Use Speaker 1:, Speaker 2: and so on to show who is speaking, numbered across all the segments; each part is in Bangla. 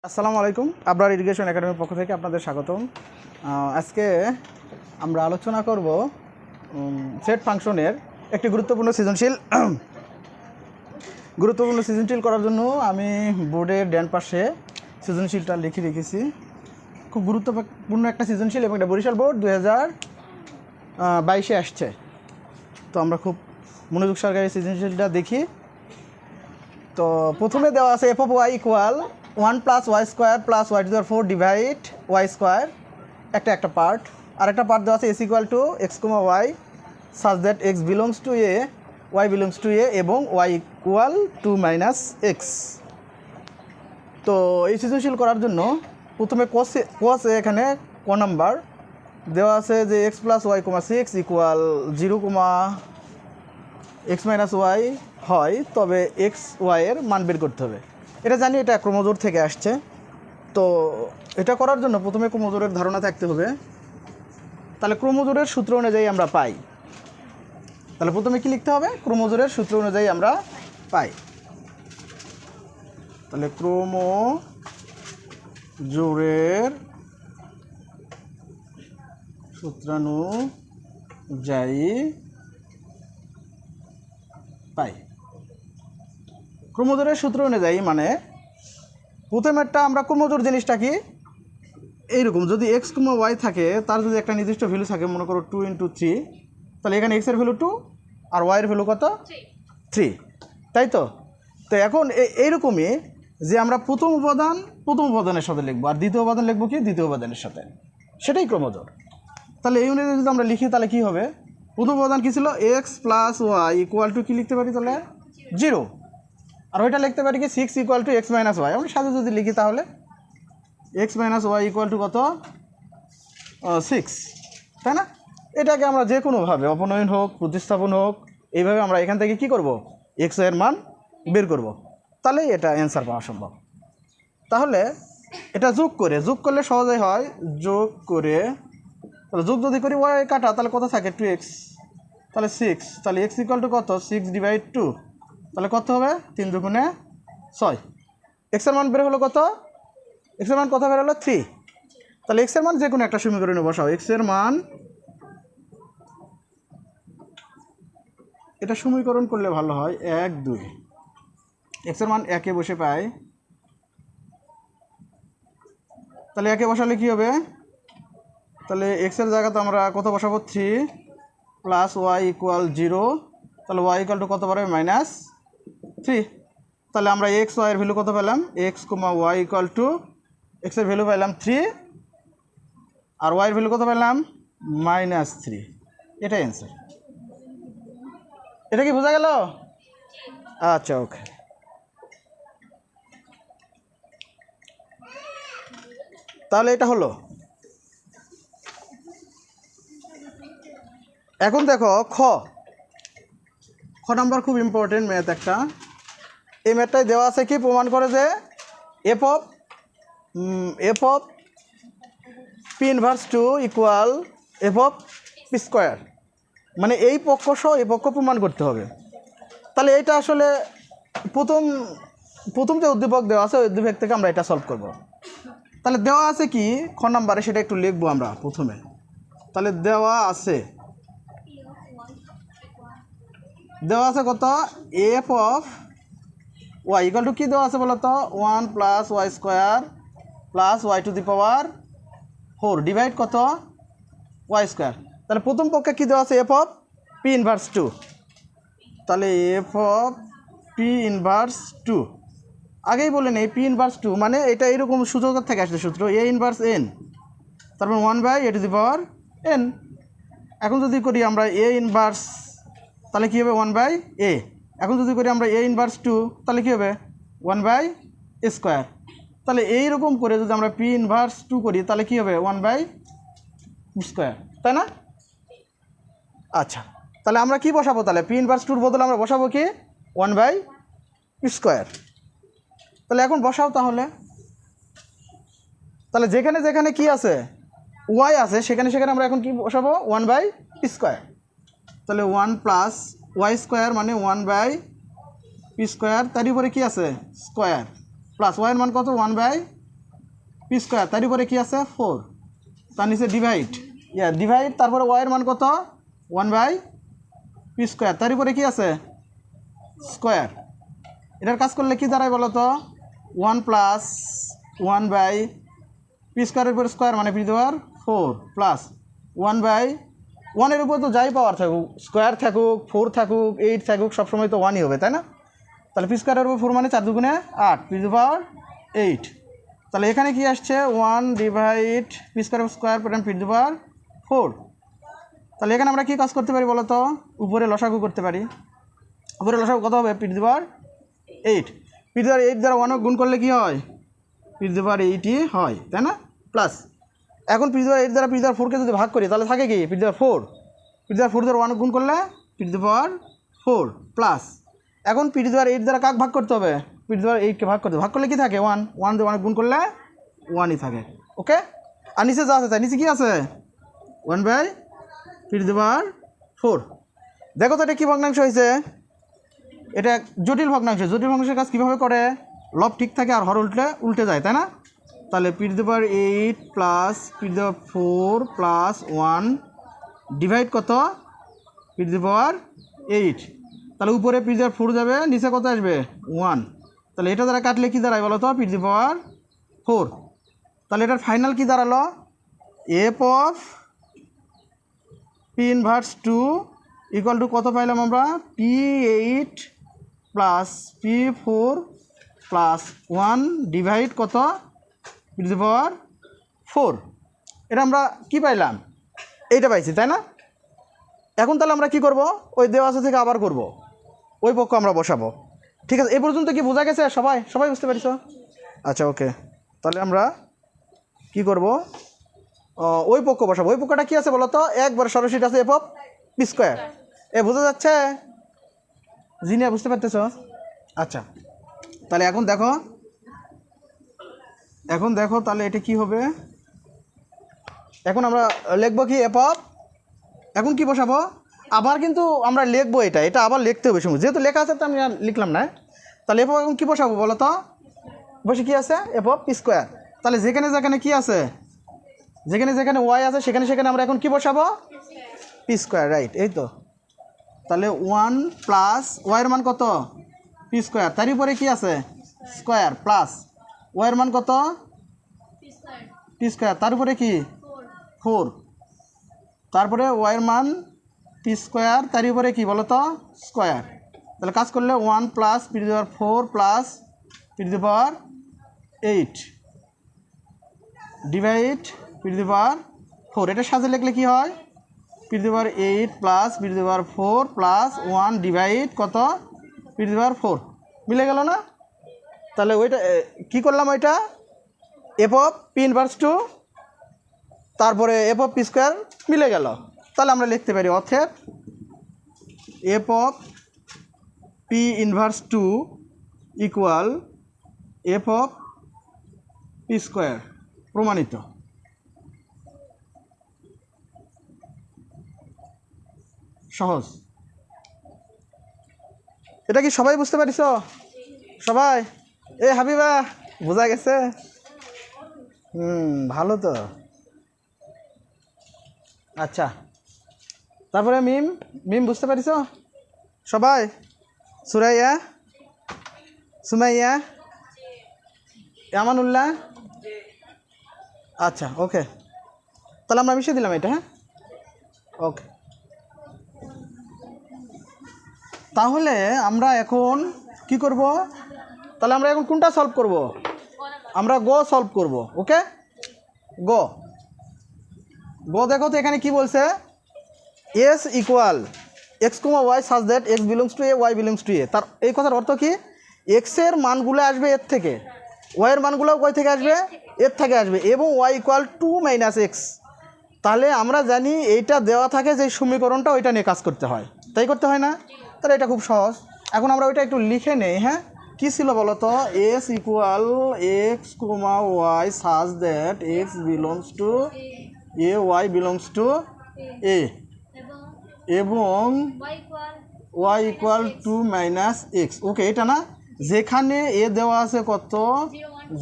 Speaker 1: আসসালামু আলাইকুম। আবরার ইরিগেশন একাডেমির পক্ষ থেকে আপনাদের স্বাগতম। আজকে আমরা আলোচনা করব সেট ফাংশনের একটি গুরুত্বপূর্ণ সৃজনশীল করার জন্য আমি বোর্ডের ডান পাশে সৃজনশীলটা লিখে রেখেছি। খুব গুরুত্বপূর্ণ একটা সৃজনশীল এবং এটা বরিশাল বোর্ড 2022-এ আসছে। তো আমরা খুব মনোযোগ সহকারে সৃজনশীলটা দেখি। তো প্রথমে দেওয়া আছে f of y equal 1 + y² + y to the 4 divide y² একটা পার্ট। আর একটা পার্ট দেওয়া আছে s = x, y such that x belongs to a, y belongs to a এবং y = 2 - x। তো এই সৃজনশীল করার জন্য প্রথমে cos a এখানে ক নাম্বার দেওয়া আছে যে x + y, 6 = 0, x - y হয়, তবে x y এর মান বের করতে হবে। এটা জানি, এটা ক্রোমোজোর থেকে আসছে। তো এটা করার জন্য প্রথমে ক্রোমোজোরের ধারণা থাকতে হবে। তাহলে ক্রোমোজোরের সূত্র অনুযায়ী আমরা পাই। তাহলে প্রথমে কি লিখতে হবে? ক্রোমোজোরের সূত্র অনুযায়ী আমরা পাই। তাহলে ক্রোমোজোরের সূত্রানুযায়ী পাই। ক্রোমোজোরের সূত্র অনুযায়ী মানে প্রথমেরটা আমরা ক্রোমোজোর জিনিসটা কি এইরকম, যদি x, y থাকে, তার যদি একটা নির্দিষ্ট ভ্যালু থাকে, মনে করো 2 × 3, তাহলে এখানে x এর ভ্যালু 2 আর y এর ভ্যালু কত? 3, তাই তো? তো এখন এইরকমই যে আমরা প্রথম উপাদানের সাথে লিখবো আর দ্বিতীয় উপাদান লিখবো কি দ্বিতীয় উপাদানের সাথে, সেটাই ক্রোমোজোর। তাহলে এই অনুযায়ী যদি আমরা লিখি তাহলে কি হবে? প্রথম উপাদান কি ছিল? x + y = কি লিখতে পারি? তাহলে 0। আর ওইটা লিখতে পারি কি 6 = x - y। আমরা সাথে যদি লিখি তাহলে x - y = কত? 6, তাই না? এটাকে আমরা যে কোনোভাবে অপনয়ন হোক, প্রতিস্থাপন হোক, এইভাবে আমরা এখান থেকে কি করব? x এর মান বের করব। তাহলেই এটা অ্যান্সার পাওয়া সম্ভব। তাহলে এটা যোগ করলে সহজেই হয়। তাহলে যোগ যদি করি y কাটা, তাহলে কত থাকে? 2x, তাহলে 6। তাহলে x = কত? 6/2। তাহলে কত হবে? 3 × 2 = 6। x এর মান বের হলো কত? x এর মান কত বের হলো? 3। তাহলে x এর মান যে কোনো একটা সমীকরণে বসাও। x এর মান, এটা সমীকরণ করলে ভালো হয়, 1, 2। x এর মান 1-এ বসে পাই। তাহলে 1-এ বসালে কি হবে? তাহলে x এর জায়গাতে আমরা কত বসাবো? 3 + y = 0। তাহলে y = কত পারবে? -3। তাহলে আমরা x, y এর ভ্যালু কত পেলাম? x, y = x এর ভ্যালু পেলাম 3 আর y এর ভ্যালু কত পেলাম? -3। এটাই অ্যান্সার। এটা কি বোঝা গেল? আচ্ছা, ওকে। তাহলে এটা হলো। এখন দেখো খ নাম্বার, খুব ইম্পর্টেন্ট ম্যাথ একটা। এই ম্যাথটাই দেওয়া আছে কি প্রমাণ করে যে f of p inverse 2 = f of p², মানে এই পক্ষ সহ এই পক্ষ প্রমাণ করতে হবে। তাহলে এটা আসলে প্রথম যে উদ্দীপক দেওয়া আছে ওই উদ্দীপক থেকে আমরা এটা সলভ করব। তাহলে দেওয়া আছে কি খ নাম্বারে, সেটা একটু লিখবো আমরা প্রথমে। তাহলে দেওয়া আছে কত? f of y = কি দেওয়া আছে বলো তো? 1 + y² + y to the power 4 divide কত? y²। তাহলে প্রথম পক্ষে কি দেওয়া আছে? f of p inverse 2। তাহলে f of p inverse 2 আগেই বলে নেই, p inverse 2 মানে এটা এরকম সূচকের থেকে আসছে সূত্র, a inverse n, তারপর 1/a to the power n। এখন যদি করি আমরা a inverse, তাহলে কী হবে? 1/a। এখন যদি করি আমরা a inverse 2, তাহলে কী হবে? 1/a²। তাহলে এইরকম করে যদি আমরা p inverse 2 করি তাহলে কী হবে? 1/2, তাই না? আচ্ছা, তাহলে আমরা কি বসাবো? তাহলে p inverse 2-র বদলে আমরা বসাবো কি? 1/2। তাহলে এখন বসাও তাহলে যেখানে কি আছে? y আছে, সেখানে আমরা এখন কি বসাবো? 1/2। তাহলে 1 + y² মানে 1/p², তার উপরে কি আছে? স্কোয়ার, প্লাস y এর মান কত? 1/2 পি স্কোয়ার, তার উপরে কী আছে 4, তার নিচে ডিভাইড, ডিভাইড, তারপরে ওয়াইয়ের মান কত 1/পি স্কোয়ার, তার উপরে কী আছে স্কোয়ার। এটার কাজ করলে কি দাঁড়ায় বলো তো 1 + 1/পি স্কোয়ারের উপর স্কোয়ার মানে পি দেওয়ার 4 প্লাস 1/1 এর উপর তো যাই পাওয়ার থাকুক, স্কোয়ার থাকুক 4 থাকুক 8 থাকুক সবসময় তো 1ই হবে, তাই না? তাহলে পি স্কোয়ারের উপর 4 মানে 4 × 8 পি টু পাওয়ার 8। তাহলে এখানে কি আসছে 1/পি স্কোয়ার স্কোয়ার পি টু পাওয়ার 4। তাহলে এখানে আমরা কি কাজ করতে পারি বলো তো, উপরে লসাগু করতে পারি। উপরে লসাগু কত হবে পি টু পাওয়ার 8, পি টু পাওয়ার 8 দ্বারা 1 গুণ করলে কি হয় পি টু পাওয়ার 8ই হয়, তাই না? প্লাস এখন পি টু পাওয়ার 8 দ্বারা পি টু পাওয়ার 4কে যদি ভাগ করি তাহলে থাকে কি পি টু পাওয়ার 4, পি টু পাওয়ার 4 দ্বারা 1 গুণ করলে পি টু পাওয়ার 4 প্লাস এখন পি টু পাওয়ার 8 দ্বারা কাক ভাগ করতে হবে, পি টু পাওয়ার 8কে ভাগ করতে, ভাগ করলে কি থাকে 1, 1 দিয়ে 1 গুণ করলে 1ই থাকে। ওকে, আর নিচে যা আছে তাই নিচে কি আছে 1/পি টু পাওয়ার 4। দেখো তো এটা কী ভগ্নাংশ হয়েছে, এটা জটিল ভগ্নাংশ। জটিল ভগ্নাংশের কাজ কীভাবে করে, লব ঠিক থাকে আর হর উল্টে যায়, তাই না? তাহলে পি টু পাওয়ার 8 প্লাস পি টু পাওয়ার 4 প্লাস 1 ডিভাইড কত পি টু পাওয়ার 8। তাহলে উপরে পি টু পাওয়ার 4 যাবে, নিচে কত আসবে 1। তাহলে এটা দ্বারা কাটলে কী দাঁড়ায় বলো তো পি টু পাওয়ার 4। তাহলে এটার ফাইনাল কী দাঁড়ালো F of P inverse 2 equal to কত পাইলাম আমরা P8 plus P4 plus 1 divide কত পি টু পাওয়ার 4। এটা আমরা কি পাইলাম এইটা পাইছি, তাই না? এখন তাহলে আমরা কি করব, ওই দেওয়া আছে থেকে আবার করব, ওই পক্ষ আমরা বসাবো। ঠিক আছে, এই পর্যন্ত কি বোঝা গেছে? সবাই বুঝতে পারছো? আচ্ছা ওকে, তাহলে আমরা কি করব, ওই পক্ষ বসাবো। ওই পক্ষটা কী আছে বলো তো, একবার সরাসরি আছে এফ অফ পি স্কোয়ার। বোঝা যাচ্ছে? জিনিয়া বুঝতে পারতেছ? আচ্ছা, তাহলে এখন দেখো তাহলে এটা কি হবে। এখন আমরা লিখবো কি এফ অফ, এখন কি বসাবো আবার, কিন্তু আমরা লিখবো এটা আবার লিখতে হবে সময়, যেহেতু লেখা আছে তো আমি আর লিখলাম না। তাহলে এফ অফ এখন কী বসাবো বলো তো, বসে কী আছে এফ অফ পি স্কোয়ার। তাহলে যেখানে কি আছে, যেখানে ওয়াই আছে সেখানে আমরা এখন কি বসাবো পি স্কোয়ার, রাইট? এই তো, তাহলে 1 প্লাস ওয়াইয়ের মান কত পি স্কোয়ার, তার উপরে কি আছে স্কোয়ার প্লাস ওয়াইয়ের মান কত পি স্কোয়ার, তার উপরে কি 4, তারপরে ওয়াইয়ের মান পি স্কোয়ার, তার উপরে কি বলো তো স্কোয়ার। তাহলে কাজ করলে 1 প্লাস পি টু পাওয়ার 4 প্লাস পি টু পাওয়ার 8 ডিভাইড পি টু পাওয়ার 4। এটা সাথে লিখলে কি হয় পি টু পাওয়ার 8 প্লাস পি টু পাওয়ার 4 প্লাস 1 ডিভাইড কত পি টু পাওয়ার 4, মিলে গেল না? তাহলে ওইটা কী করলাম, ওইটা এফ অফ পি ইনভার্স 2 তারপরে এফ অফ পি স্কোয়ার মিলে গেল। তাহলে আমরা লিখতে পারি অতএব F of P inverse 2 equal F of P square, প্রমাণিত। সহজ। এটা কি সবাই বুঝতে পারিস? সবাই হাবিবা বোঝা গেছে? ভালো তো। আচ্ছা, তারপরে মিম বুঝতে পারিস সবাই? সুরাইয়া, সুমাইয়া, আমানুল্লাহ, আচ্ছা ওকে, তাহলে আমরা মিশিয়ে দিলাম এটা। হ্যাঁ ওকে, তাহলে আমরা এখন কি করব, তাহলে আমরা এখন কোনটা সলভ করব, আমরা গ সলভ করব। ওকে, গ দেখো তো এখানে কি বলছে, S equal X comma Y such that X belongs two A Y belongs to A. তার এই কথার অর্থ কি, এক্সের মানগুলো আসবে এর থেকে, ওয়াইয়ের মানগুলো ওয়াই থেকে আসবে এর থেকে আসবে, এবং ওয়াই ইকুয়াল 2 মাইনাস এক্স। তাহলে আমরা জানি এইটা দেওয়া থাকে যে সমীকরণটা ওইটা নিয়ে কাজ করতে হয়, তাই করতে হয় না? তাহলে এটা খুব সহজ। এখন আমরা ওইটা একটু লিখে নেই। হ্যাঁ, কী ছিল বলো তো, S equal X comma Y such that X belongs two A Y belongs to এ, এবং Y equal 2 minus X. Okay, এটা না, যেখানে এ দেওয়া আছে কত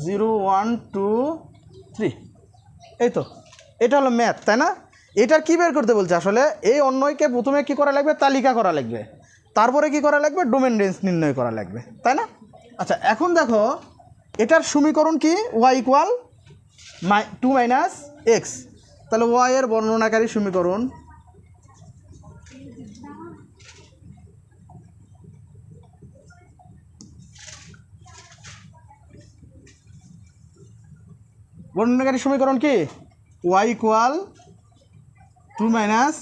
Speaker 1: 0 1 2 3। এই তো এটা হলো ম্যাথ, তাই না? এটার কি বের করতে বলছে আসলে? এই অন্যয়কে প্রথমে কি করা লাগবে? তালিকা করা লাগবে, তারপরে কি করা লাগবে? ডোমেন রেঞ্জ নির্ণয় করা লাগবে, তাই না? আচ্ছা, এখন দেখো এটার সমীকরণ কি? y equal 2 minus x. তাহলে y এর বর্ণনাকারী সমীকরণ কি? y equal 2 minus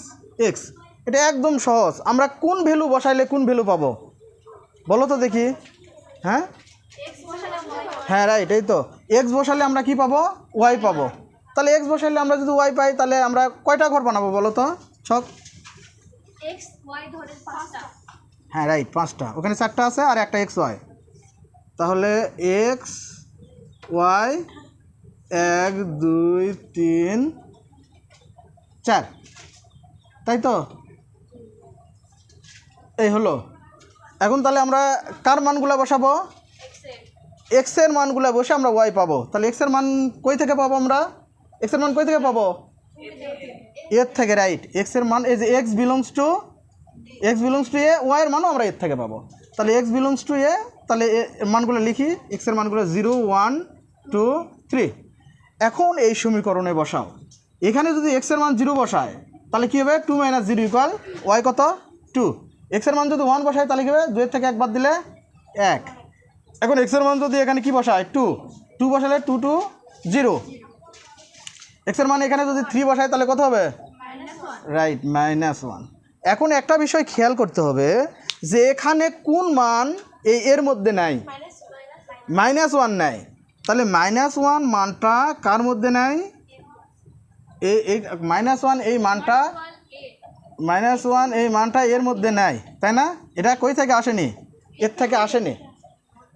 Speaker 1: x. এটা একদম সহজ। আমরা কোন ভ্যালু বসাইলে কোন ভ্যালু পাবো বলো তো দেখি? হ্যাঁ হ্যাঁ রাইট, এই তো এক্স বসালে আমরা কি পাবো? ওয়াই পাবো। তাহলে এক্স বসাইলে আমরা যদি ওয়াই পাই তাহলে আমরা কয়টা ঘর বানাবো বলো তো ছক? হ্যাঁ রাইট, 5টা। ওখানে 4টা আছে আর একটা এক্স ওয়াই। তাহলে এক্স ওয়াই 1 2 3 4, তাই তো? এই হলো। এখন তাহলে আমরা কার মানগুলো বসাবো? এক্সের মানগুলো বসে আমরা ওয়াই পাবো। তাহলে এক্সের মান কই থেকে পাবো আমরা? এক্সের মান কই থেকে পাবো? এর থেকে, রাইট। এক্সের মান এই যে এক্স বিলংস টু এ, ওয়াইয়ের মানও আমরা এর থেকে পাবো। তাহলে এক্স বিলংস টু এ, তাহলে মানগুলো লিখি। এক্সের মানগুলো 0 1 2 3। এখন এই সমীকরণে বসাও। এখানে যদি এক্সের মান 0 বসায় তাহলে কী হবে? 2 মাইনাস 0 ইকুয়াল ওয়াই কত? 2। এক্সের মান যদি 1 বসায় তাহলে কী হবে? 2 থেকে 1 বাদ দিলে 1। এখন এক্সের মান যদি এখানে কি বসায়? 2 বসালে 2 2 0। এক্সের মান এখানে যদি 3 বসায় তাহলে কত হবে? রাইট, -1। এখন একটা বিষয় খেয়াল করতে হবে যে এখানে কোন মান এর মধ্যে নাই? -1 নাই। তাহলে -1 মানটা কার মধ্যে নাই? এই -1 এই মানটা এর মধ্যে নাই, তাই না? এটা কই থেকে আসেনি? এর থেকে আসেনি।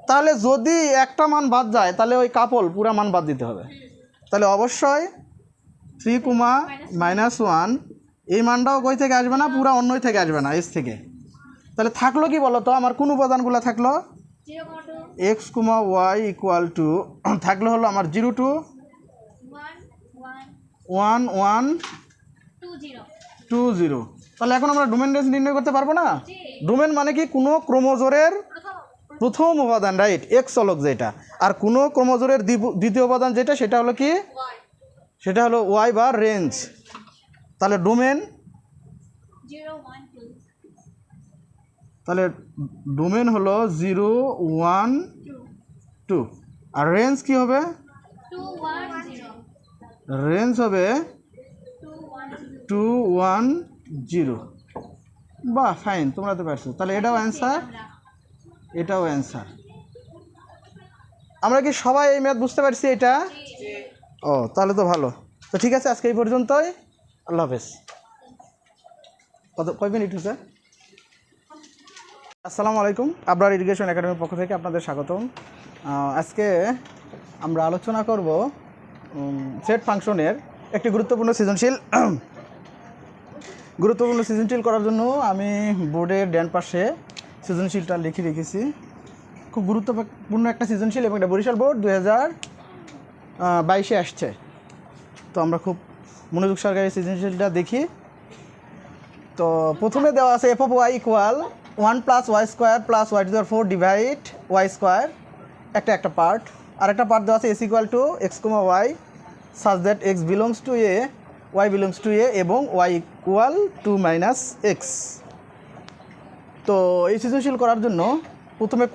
Speaker 1: তাহলে যদি একটা মান বাদ যায় তাহলে ওই কাপল পুরা মান বাদ দিতে হবে। তাহলে অবশ্যই 3, -1 এই মানটাও কই থেকে আসবে না? পুরা অন্যই থেকে আসবে না, এস থেকে। তাহলে থাকলো কি বলো তো? আমার কোন উপাদানগুলো থাকলো? এক্স, ওয়াই ইকুয়াল টু থাকলো হলো আমার 0 2 1 1 2 0। তাহলে এখন আমরা ডোমেন রেঞ্জ নির্ণয় করতে পারবো না? ডোমেন মানে কি? কোনো ক্রোমোজোরের প্রথম উপাদান, রাইট, এক্স চলক যেটা। আর কোনো ক্রোমোজোরের দ্বিতীয় উপাদান যেটা, সেটা হলো কি? সেটা হলো ওয়াই বা রেঞ্জ। তাহলে ডোমেন, তাহলে ডোমেন হলো 0 1 2। আর রেঞ্জ কি হবে? রেঞ্জ হবে 2 1 0। বাহ, ফাইন, তোমরা তো পারছো। তাহলে এটাও অ্যান্সার, এটাও অ্যান্সার। আমরা কি সবাই এই ম্যাথ বুঝতে পারছি এটা? ও, তাহলে তো ভালো। তো ঠিক আছে, আজকে এই পর্যন্তই। আল্লাহ হাফেজ। কয় মিনিট হচ্ছে? আসসালামু আলাইকুম। আবরার ইরিগেশন একাডেমির পক্ষ থেকে আপনাদের স্বাগতম। আজকে আমরা আলোচনা করব সেট ফাংশনের একটি গুরুত্বপূর্ণ সৃজনশীল করার জন্য আমি বোর্ডের ডান পাশে সৃজনশীলটা লিখে রেখেছি। খুব গুরুত্বপূর্ণ একটা সৃজনশীল এবং এটা বরিশাল বোর্ড 2022-এ আসছে। তো আমরা খুব মনোযোগ সহকারে সৃজনশীলটা দেখি। তো প্রথমে দেওয়া আছে F of Y equal 1 + y² + y⁴ divide y², একটা পার্ট। আর একটা পার্ট দেওয়া আছে S equal to X, Y such that X belongs two A, Y belongs to এ এবং ওয়াই ইকুয়াল 2 - x। তো এই সৃজনশীল করার জন্য প্রথমে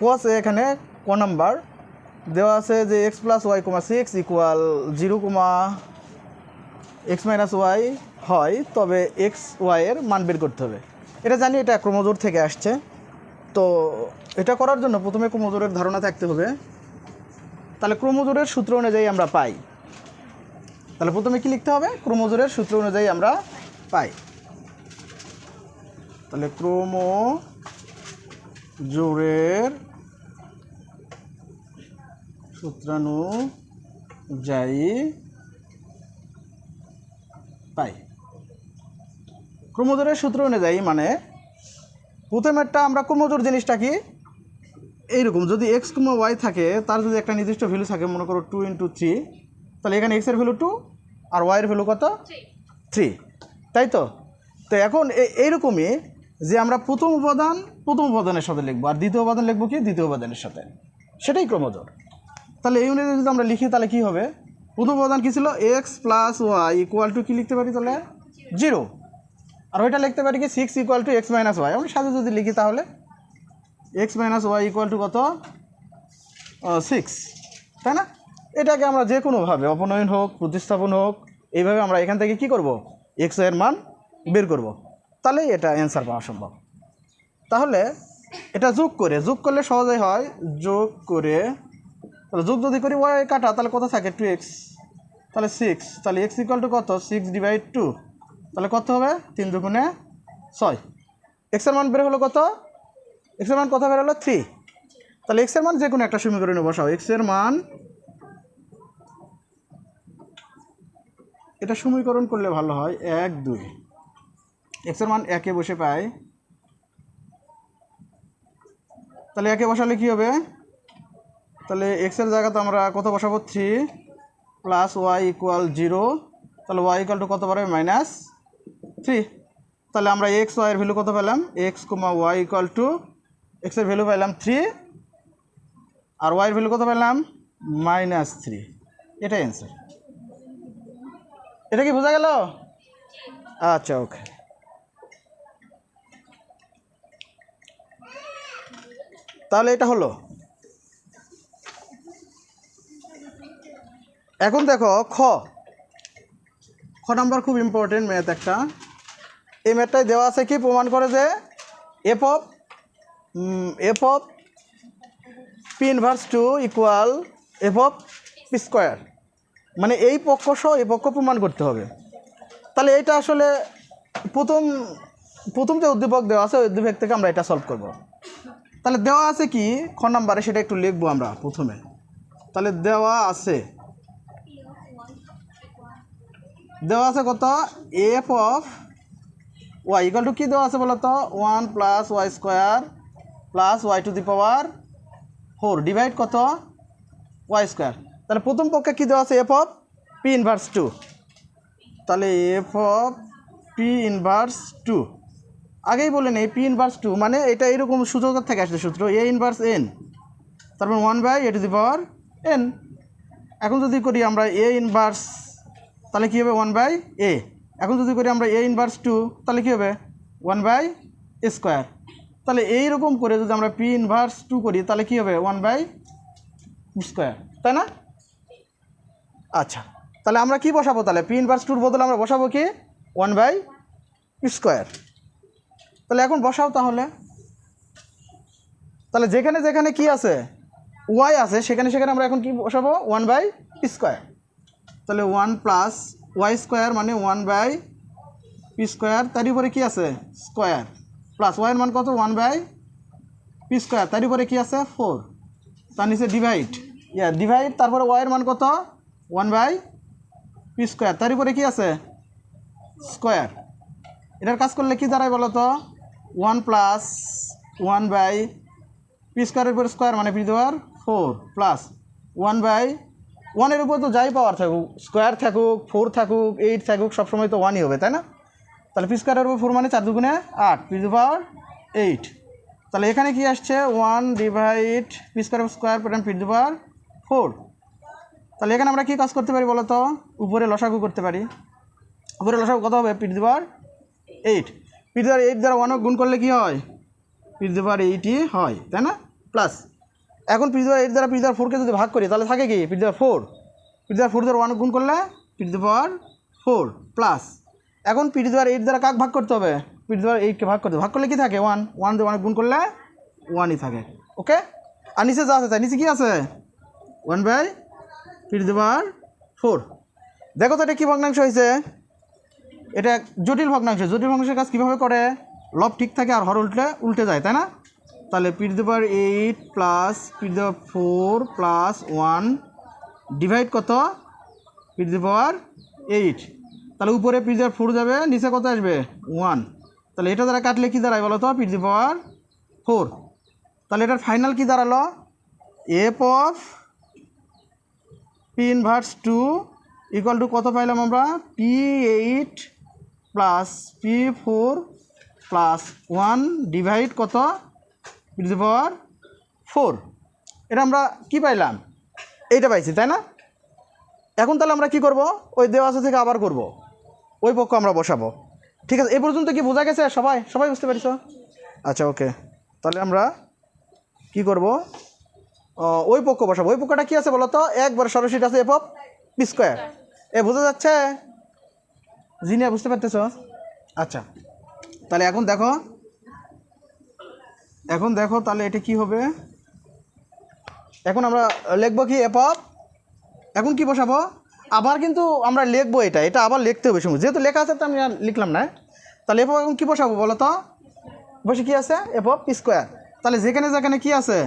Speaker 1: কস এখানে ক নাম্বার দেওয়া আছে যে x + y, 6 equal 0, x - y হয়, তবে x y এর মান বের করতে হবে। এটা জানি, এটা ক্রোমোজোর থেকে আসছে। তো এটা করার জন্য প্রথমে ক্রোমোজোরের ধারণা থাকতে হবে। তাহলে ক্রোমোজোরের সূত্র অনুযায়ী আমরা পাই। তাহলে প্রথমে কি লিখতে হবে? ক্রোমোজোরের সূত্র অনুযায়ী আমরা পাই। তাহলে ক্রোমোজোরের সূত্রানুযায়ী পাই। ক্রোমোজোরের সূত্র অনুযায়ী মানে প্রথমেরটা আমরা ক্রোমোজোর জিনিসটা কি? এইরকম, যদি এক্স, ওয়াই থাকে, তার যদি একটা নির্দিষ্ট ভ্যালু থাকে, মনে করো 2 × 3, তাহলে এখানে এক্সের ভ্যালু 2 আর ওয়াইয়ের ভ্যালু কত 3, তাই তো? তো এখন এইরকমই যে আমরা প্রথম উপাদানের সাথে লিখবো আর দ্বিতীয় উপাদান লিখবো কি দ্বিতীয় উপাদানের সাথে, সেটাই ক্রমজোর। তাহলে এই অনুযায়ী যদি আমরা লিখি তাহলে কী হবে, প্রথম উপাদান কী ছিল X plus Y equal to কী লিখতে পারি তাহলে 0, আর ওইটা লিখতে পারি কি 6 equal to x minus y. আমরা সাথে যদি লিখি তাহলে x minus y equal to কত 6, তাই না? এটাকে আমরা যে কোনোভাবে অপনয়ন হোক প্রতিস্থাপন হোক এইভাবে আমরা এখান থেকে কি করব এক্স এর মান বের করব, তাহলেই এটা অ্যান্সার পাওয়া সম্ভব। তাহলে এটা যোগ করলে সহজেই হয়, যোগ করে তাহলে যোগ যদি করি ওয়াই কাটা তাহলে কত থাকে 2x, তাহলে 6, তাহলে x ইকুয়াল টু কত 6 ডিভাইড 2, তাহলে কত হবে 3 দুগুণে 6। এক্সের মান বের হলো কত, এক্সের মান কত বের হলো 3। তাহলে এক্সের মান যে কোনো একটা সমীকরণে বসাও, এক্সের মান এটা সমীকরণ করলে ভালো হয় 1 2, এক্সের মান 1 এ বসে পাই, তাহলে 1 এ বসালে কী হবে, তাহলে এক্সের জায়গাতে আমরা কত বসাবো 3 প্লাস ওয়াই ইকুয়াল 0, তাহলে ওয়াই ইকুয়াল টু কত পারবে -3। তাহলে আমরা এক্স ওয়াইয়ের ভ্যালু কত পেলাম, x comma y equal to এক্সের ভ্যালু পেলাম 3 আর ওয়াইয়ের ভ্যালু কত পেলাম -3। এটাই অ্যান্সার। এটা কি বোঝা গেল? আচ্ছা ওকে। তাহলে এটা হলো। এখন দেখো খ নাম্বার খুব ইম্পর্টেন্ট ম্যাথ একটা। এই ম্যাথটাই দেওয়া আছে কি প্রমাণ করে যে F of P inverse 2 equal F of P square, মানে এই পক্ষ সহ এই পক্ষ প্রমাণ করতে হবে। তাহলে এইটা আসলে প্রথম যে উদ্দীপক দেওয়া আছে ওই উদ্দীপক থেকে আমরা এটা সলভ করব। তাহলে দেওয়া আছে কি খ নাম্বারে সেটা একটু লিখবো আমরা প্রথমে। তাহলে দেওয়া আছে কত F of Y equal to কী দেওয়া আছে বলো তো 1 plus Y square plus Y to the power 4 divide কত ওয়াই স্কোয়ার। তাহলে প্রথম পক্ষে কী দেওয়া আছে এফ অফ পি ইনভার্স 2, তাহলে এফ অফ পি ইনভার্স 2 আগেই বলে নেই পি ইনভার্স 2 মানে এটা এরকম সূচকের থেকে আসছে সূত্র এ ইনভার্স এন, তারপর 1/a two the power N. এখন যদি করি আমরা এ ইনভার্স তাহলে কী হবে 1/a, এখন যদি করি আমরা এ ইনভার্স 2 তাহলে কী হবে 1/a²। তাহলে এইরকম করে যদি আমরা পি ইনভার্স 2 করি তাহলে কী হবে 1/b², তাই না? আচ্ছা তাহলে আমরা কি বসাবো, তাহলে পি ইনভার্স 2 বদলে আমরা বসাবো কি 1/b²। তাহলে এখন বসাও তাহলে যেখানে যেখানে কি আছে ওয়াই আছে সেখানে আমরা এখন কি বসাবো 1/p²। তাহলে 1 প্লাস ওয়াই স্কোয়ার মানে 1/p², তার উপরে কি আছে স্কোয়ার, প্লাস ওয়াইয়ের মান কত 1/p², তার উপরে কি আছে 4, তার নিচে ডিভাইড তারপরে ওয়াইয়ের মান কত 1/p², তার উপরে কি আছে স্কোয়ার। এটার কাজ করলে কি দাঁড়ায় বলো তো 1 প্লাস 1/p² উপর স্কোয়ার মানে পি দেওয়ার 4 প্লাস 1/1 এর উপর তো যাই পাওয়ার থাকুক স্কোয়ার থাকুক 4 থাকুক 8 থাকুক সবসময় তো 1ই হবে, তাই না? তাহলে পি² উপর 4 মানে 4 দুগুণে 8 পি টু পাওয়ার 8। তাহলে এখানে কি আসছে 1 ডিভাইড পি² স্কোয়ার পি টু পাওয়ার 4। তাহলে এখানে আমরা কি কাজ করতে পারি বলো তো, উপরে লসাগু করতে পারি। উপরে লসাগু কত হবে পি টু পাওয়ার 8, পি টু পাওয়ার 8 দ্বারা 1 গুণ করলে কি হয় পি টু পাওয়ার 8ই হয়, তাই না? প্লাস এখন পি টু পাওয়ার 8 দ্বারা পি টু পাওয়ার 4কে যদি ভাগ করি তাহলে থাকে কি পি টু পাওয়ার 4, পি টু পাওয়ার 4 দ্বারা 1 গুণ করলে পি টু পাওয়ার 4 প্লাস এখন পি টু পাওয়ার 8 দ্বারা কাক ভাগ করতে হবে পি টু পাওয়ার 8কে ভাগ করতে, ভাগ করলে কি থাকে 1 দিয়ে 1 গুণ করলে 1ই থাকে। ওকে, আর নিচে যা আছে তাই নিচে কি আছে 1/পি টু পাওয়ার 4। দেখো তো এটা কী ভগ্নাংশ হয়েছে, এটা জটিল ভগ্নাংশ। জটিল ভগ্নাংশের কাজ কীভাবে করে, লব ঠিক থাকে আর হর উল্টে যায়, তাই না? তাহলে পি টু পাওয়ার 8 প্লাস পি টু পাওয়ার 4 প্লাস 1 ডিভাইড কত পি টু পাওয়ার 8, তাহলে উপরে পি টু পাওয়ার 4 যাবে নিচে কত আসবে 1, তাহলে এটা দ্বারা কাটলে কী দাঁড়ায় বলো তো পি টু পাওয়ার 4। তাহলে এটার ফাইনাল কী দাঁড়ালো F of P inverse 2 equal to কত পাইলাম আমরা P8 plus P4 plus 1 divide কত P⁴ এটা আমরা কি পাইলাম এইটা পাইছি তাই না। এখন তাহলে আমরা কি করব ওই দেওয়া আছে থেকে আবার করব ওই পক্ষ আমরা বসাবো। ঠিক আছে, এই পর্যন্ত কি বোঝা গেছে সবাই সবাই বুঝতে পারছো? আচ্ছা ওকে, তাহলে আমরা কি করব ওই পক্ষ বসাবো। ওই পক্ষটা কি আছে বলো তো, একবার সরাসরি আছে f(p²) এ বোঝা যাচ্ছে জিনিয়া, বুঝতে পারতেছ? আচ্ছা তাহলে এখন দেখো তাহলে এটা কি হবে। এখন আমরা লিখবো কি এখন কি বসাবো, আবার কিন্তু আমরা লিখবো এটা আবার লিখতে হবে সময়, যেহেতু লেখা আছে তো আমি লিখলাম না। তাহলে এখন কি বসাবো বলো তো, বসে কি আছে f(p²) তাহলে যেখানে যেখানে কি আছে,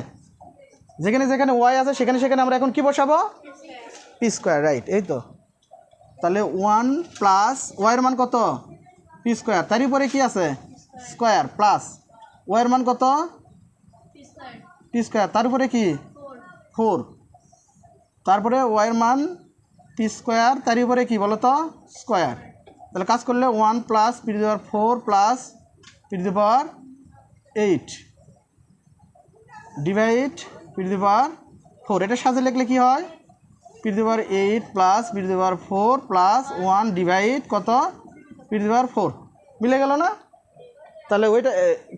Speaker 1: যেখানে যেখানে y আছে সেখানে সেখানে আমরা এখন কি বসাবো p², রাইট। এই তো তাহলে 1 প্লাস ওয়াইয়ের মান কত p², তার উপরে কি আছে স্কোয়ার প্লাস ওয়াইয়ের মান কত p², তার উপরে কি 4, তারপরে ওয়াইয়ের মান p², তার উপরে কি বলো তো স্কোয়ার। তাহলে কাজ করলে 1 plus p⁴ plus p⁴ divide p⁴, এটা সাথে লিখলে কি হয় p⁴ plus p⁴ plus 1 divide কত p⁴, মিলে গেল না। তাহলে ওইটা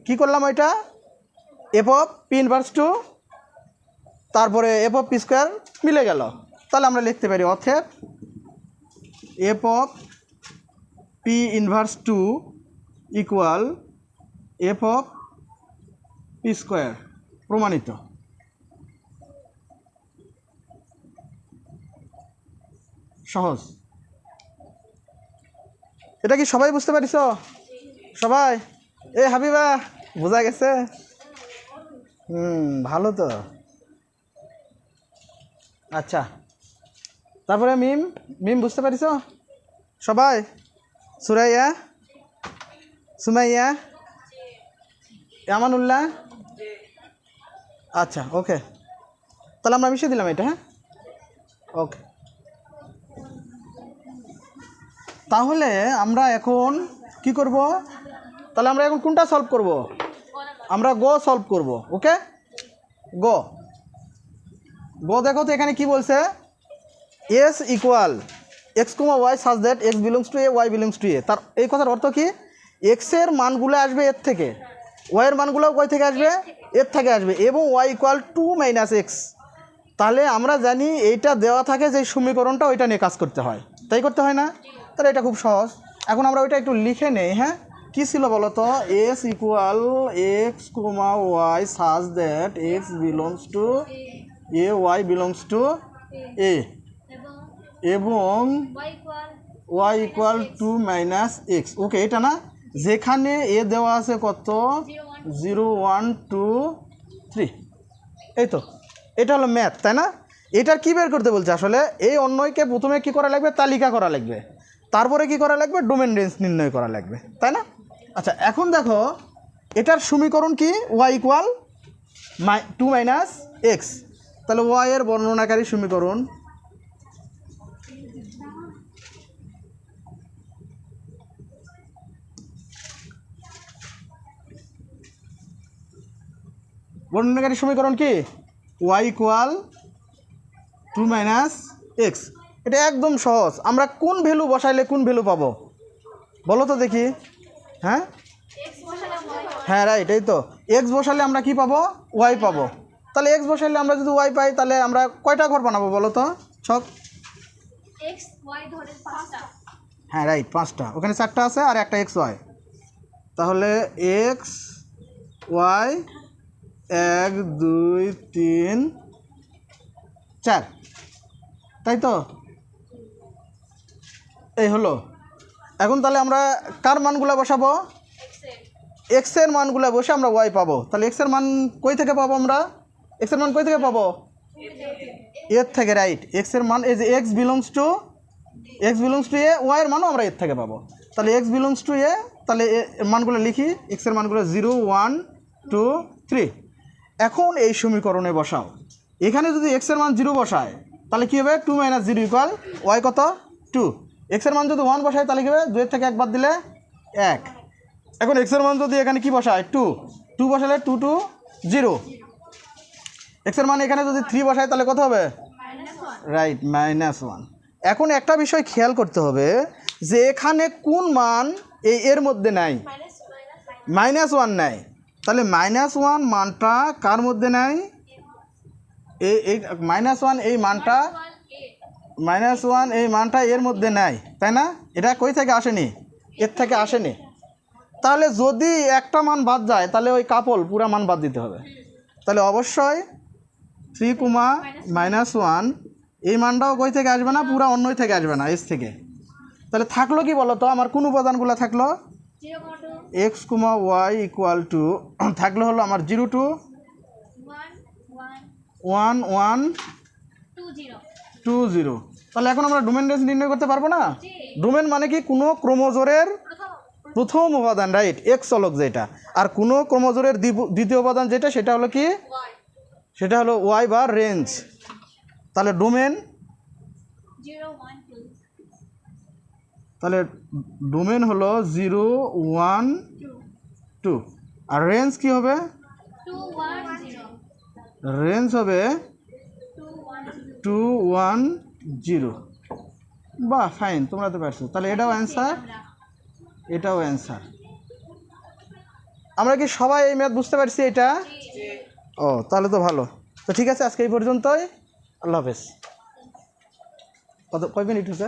Speaker 1: কি করলাম, ওইটা f(p−2) তারপরে f(p²) মিলে গেল। তাহলে আমরা লিখতে পারি অতএব f(p−2) ইকুয়াল f(p²) প্রমাণিত। সহজ, এটা কি সবাই বুঝতে পারিস? সবাই হাবিবা বোঝা গেছে? ভালো তো। আচ্ছা তারপরে মিম বুঝতে পারিস সবাই? সুরাইয়া, সুমাইয়া, আমানুল্লাহ, আচ্ছা ওকে, তাহলে আমরা মিশিয়ে দিলাম এটা। হ্যাঁ ওকে, তাহলে আমরা এখন কি করব, তাহলে আমরা এখন কোনটা সলভ করব, আমরা গ সলভ করব। ওকে গ দেখো তো এখানে কি বলছে, s equal x, y such that x belongs to a, y belongs to a। তার এই কথার অর্থ কি, x এর মানগুলো আসবে এর থেকে, y এর মানগুলো কই থেকে আসবে এর থেকে আসবে, এবং y ইকুয়াল 2 - x। তাহলে আমরা জানি এইটা দেওয়া থাকে যে সমীকরণটা ওইটা নিয়ে কাজ করতে হয়, তাই করতে হয় না? তাহলে এটা খুব সহজ। এখন আমরা ওইটা একটু লিখে নেই। হ্যাঁ কী ছিল বলো তো, s equal x, y such that x belongs to a, y belongs to a, এবং y ইকুয়াল 2 - x। ওকে, এটা না, যেখানে a দেওয়া আছে কত 0 1 2 3, এই তো এটা হলো ম্যাথ, তাই না? এটার কি বের করতে বলছে আসলে, এই অন্যয়কে প্রথমে কি করা লাগবে, তালিকা করা লাগবে, তারপরে কি করা লাগবে, ডোমেন রেঞ্জ নির্ণয় করা লাগবে, তাই না? আচ্ছা এখন দেখো এটার সমীকরণ কি, y ইকুয়াল 2 - x। তাহলে y এর বর্ণনাকারী সমীকরণ কি, y ইকুয়াল 2 - x। এটা একদম সহজ। আমরা কোন ভ্যালু বসাইলে কোন ভ্যালু পাবো বলো তো দেখি। হ্যাঁ হ্যাঁ রাইট, এই তো x বসালে আমরা কি পাবো, y পাবো। তাহলে x বসাইলে আমরা যদি y পাই, তাহলে আমরা কয়টা ঘর বানাবো বলো তো ছক? হ্যাঁ রাইট, 5টা, ওখানে 4টা আছে আর একটা x y। তাহলে x y 1 2 3 4, তাই তো? এই হলো। এখন তাহলে আমরা কার মানগুলো বসাবো, x এর মানগুলো বসে আমরা y পাবো। তাহলে x এর মান কই থেকে পাবো, আমরা x এর মান কই থেকে পাবো, এর থেকে, রাইট। x এর মান এই যে x belongs to a, y এর মানও আমরা এর থেকে পাবো। তাহলে x বিলংস টু a, তাহলে মানগুলো লিখি, x এর মানগুলো 0 1 2 3। এখন এই সমীকরণে বসাও, এখানে যদি x এর মান 0 বসায় তাহলে কী হবে, 2 - 0 ইকুয়াল y কত টু। এক্সের মান যদি 1 বসায় তাহলে কী হবে, 2 থেকে 1 বাদ দিলে 1। এখন এক্সের মান যদি এখানে কি বসায় 2, 2 বসালে 2 2 0। এক্সের মান এখানে যদি 3 বসায় তাহলে কত হবে, রাইট -1। এখন একটা বিষয় খেয়াল করতে হবে যে এখানে কোন মান এর মধ্যে নাই, -1 নাই। তাহলে -1 মানটা কার মধ্যে নাই, এই -1 এই মানটা, -1 এই মানটা এর মধ্যে নাই, তাই না? এটা কই থেকে আসেনি, এর থেকে আসেনি। তাহলে যদি একটা মান বাদ যায় তাহলে ওই কাপল পুরা মান বাদ দিতে হবে। তাহলে অবশ্যই 3, -1 এই মানটাও কই থেকে আসবে না, পুরা অন্যই থেকে আসবে না, এস থেকে। তাহলে থাকলো কি বলো তো, আমার কোন উপাদানগুলো থাকলো, x, y ইকুয়াল টু থাকলো হলো আমার 0 2 1 1 2 0। তাহলে এখন আমরা ডোমেন রেঞ্জ নির্ণয় করতে পারবো না? ডোমেন মানে কি, কোনো ক্রোমোজোরের প্রথম উপাদান, রাইট, এক্স চলক যেটা, আর কোনো ক্রোমোজোরের দ্বিতীয় উপাদান যেটা, সেটা হলো কি, সেটা হলো ওয়াই বা রেঞ্জ। তাহলে ডোমেন, তাহলে ডোমেন হলো 0 1 2, আর রেঞ্জ কি হবে, রেঞ্জ হবে 2 1 0। বাহ, ফাইন, তোমরা তো পারছো। তাহলে এটাও অ্যান্সার, এটাও অ্যান্সার। আমরা কি সবাই এই ম্যাথ বুঝতে পারছি এটা? ও, তাহলে তো ভালো। তো ঠিক আছে, আজকে এই পর্যন্তই। আল্লাহ হাফেজ। কয় মিনিট হয়েছে?